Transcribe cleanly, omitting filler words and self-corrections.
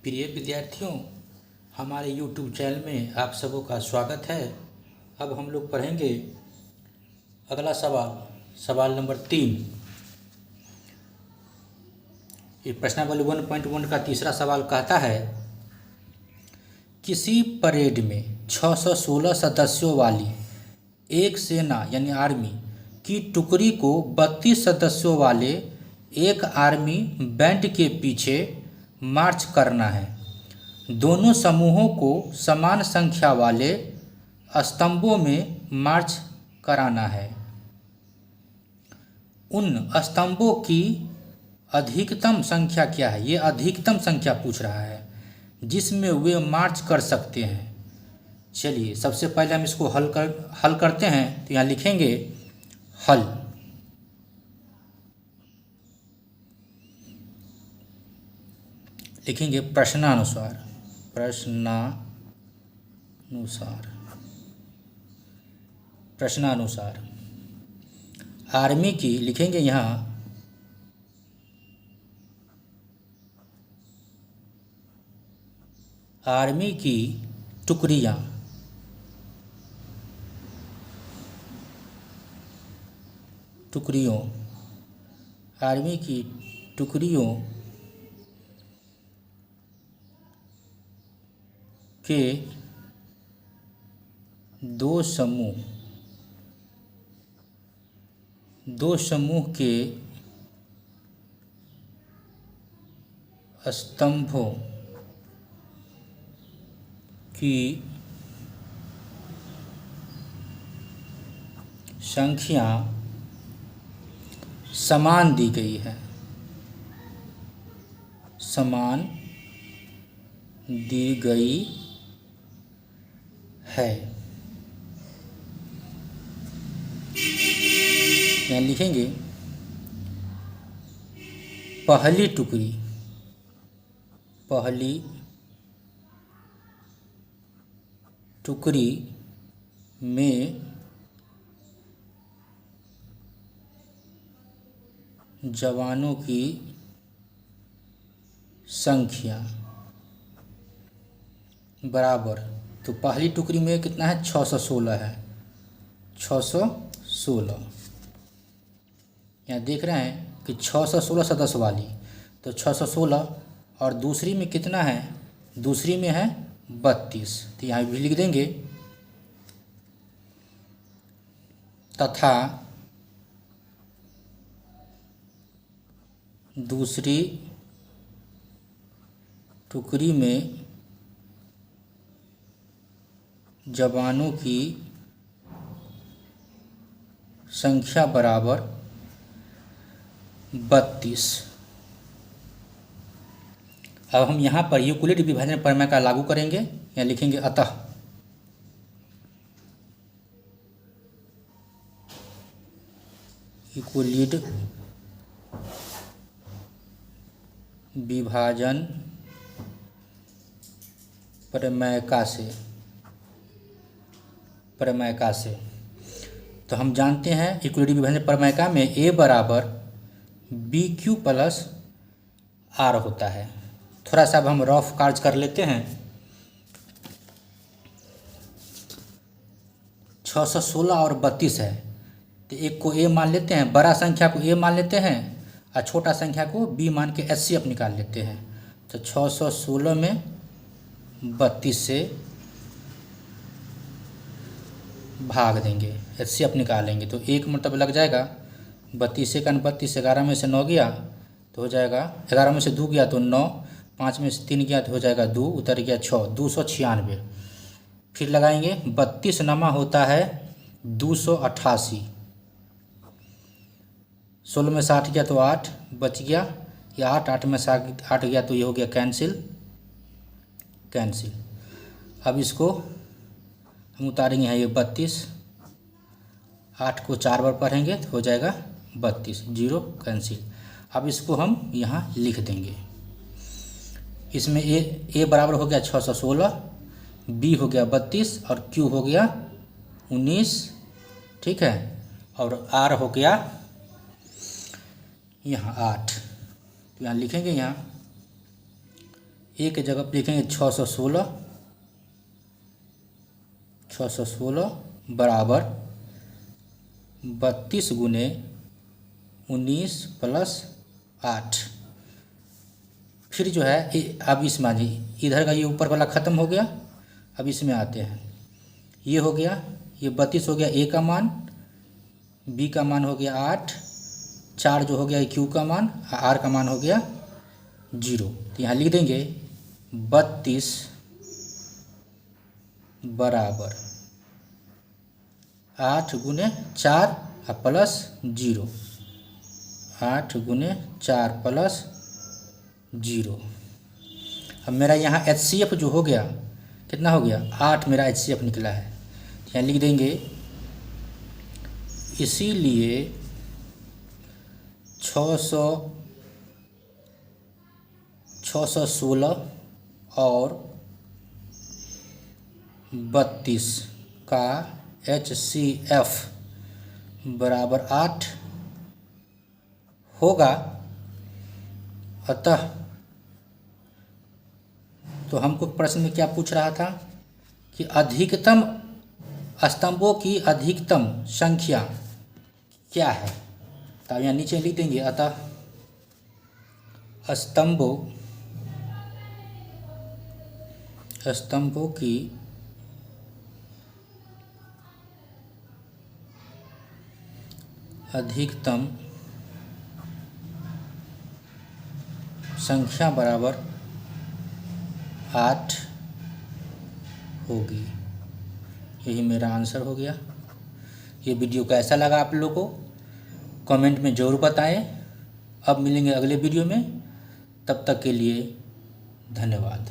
प्रिय विद्यार्थियों, हमारे YouTube चैनल में आप सबों का स्वागत है। अब हम लोग पढ़ेंगे अगला सवाल नंबर 3। ये प्रश्नावली 1.1 का तीसरा सवाल कहता है, किसी परेड में 616 सदस्यों वाली एक सेना यानी आर्मी की टुकड़ी को 32 सदस्यों वाले एक आर्मी बैंड के पीछे मार्च करना है। दोनों समूहों को समान संख्या वाले स्तंभों में मार्च कराना है। उन स्तंभों की अधिकतम संख्या क्या है? ये अधिकतम संख्या पूछ रहा है जिसमें वे मार्च कर सकते हैं। चलिए सबसे पहले हम इसको हल करते हैं। तो यहाँ लिखेंगे हल। लिखेंगे प्रश्नानुसार आर्मी की, लिखेंगे यहाँ आर्मी की टुकड़ियों आर्मी की टुकड़ियों के दो समूह के स्तंभों की संख्या समान दी गई है। यहाँ लिखेंगे पहली टुकड़ी में जवानों की संख्या बराबर, तो पहली टुकड़ी में कितना है? 616 है। 616 यहाँ देख रहे हैं कि 616 सदस्य वाली, तो 616 और दूसरी में कितना है? दूसरी में है 32। तो यहाँ भी लिख देंगे तथा दूसरी टुकड़ी में जवानों की संख्या बराबर 32। अब हम यहाँ पर यूक्लिड विभाजन प्रमेय का लागू करेंगे। यहाँ लिखेंगे अतः यूक्लिड विभाजन प्रमेय का से तो हम जानते हैं यूक्लिड विभाजन प्रमेय का में a बराबर BQ प्लस R होता है। थोड़ा सा अब हम रफ कार्य कर लेते हैं। 616 और 32 है, तो एक को a मान लेते हैं, बड़ा संख्या को a मान लेते हैं और छोटा संख्या को b मान के HCF निकाल लेते हैं। तो 616 में 32 से भाग देंगे, HCF निकालेंगे तो एक मतलब लग जाएगा 32 का 32, 11 में से 9 गया तो हो जाएगा, 11 में से 2 गया तो 9, 5 में से 3 गया तो हो जाएगा 2, उतर गया 6, 296। फिर लगाएंगे 32 नमा होता है 288, 16 में से 8 गया तो 8 बच गया, या 8 में से 8 गया तो ये हो गया कैंसिल। अब इसको हम उतारेंगे यहाँ, ये 32, 8 को 4 बार पढ़ेंगे तो हो जाएगा 32, 0 कैंसिल। अब इसको हम यहाँ लिख देंगे। इसमें a बराबर हो गया 616, b हो गया 32 और q हो गया 19, ठीक है, और r हो गया यहाँ 8। तो यहाँ लिखेंगे यहाँ ए के जगह पर लिखेंगे 616, 616 बराबर 32 गुने 19 प्लस 8। फिर जो है अब इस मानिए इधर का ये ऊपर वाला ख़त्म हो गया। अब इसमें आते हैं, ये हो गया, ये 32 हो गया ए का मान, बी का मान हो गया 8, 4 जो हो गया क्यू का मान, आर का मान हो गया 0। तो यहाँ लिख देंगे 32 बराबर 8 गुने 4 प्लस 0, 8 गुने 4 प्लस 0। अब मेरा यहाँ HCF जो हो गया कितना हो गया 8 मेरा HCF निकला है। यहाँ लिख देंगे इसीलिए 616 और 32 का HCF बराबर 8 होगा। अतः तो हमको प्रश्न में क्या पूछ रहा था कि अधिकतम स्तंभों की अधिकतम संख्या क्या है। तो यहाँ नीचे लिख देंगे अतः स्तंभों की अधिकतम संख्या बराबर 8 होगी। यही मेरा आंसर हो गया। ये वीडियो कैसा लगा आप लोगों को कमेंट में ज़रूर बताएं। अब मिलेंगे अगले वीडियो में, तब तक के लिए धन्यवाद।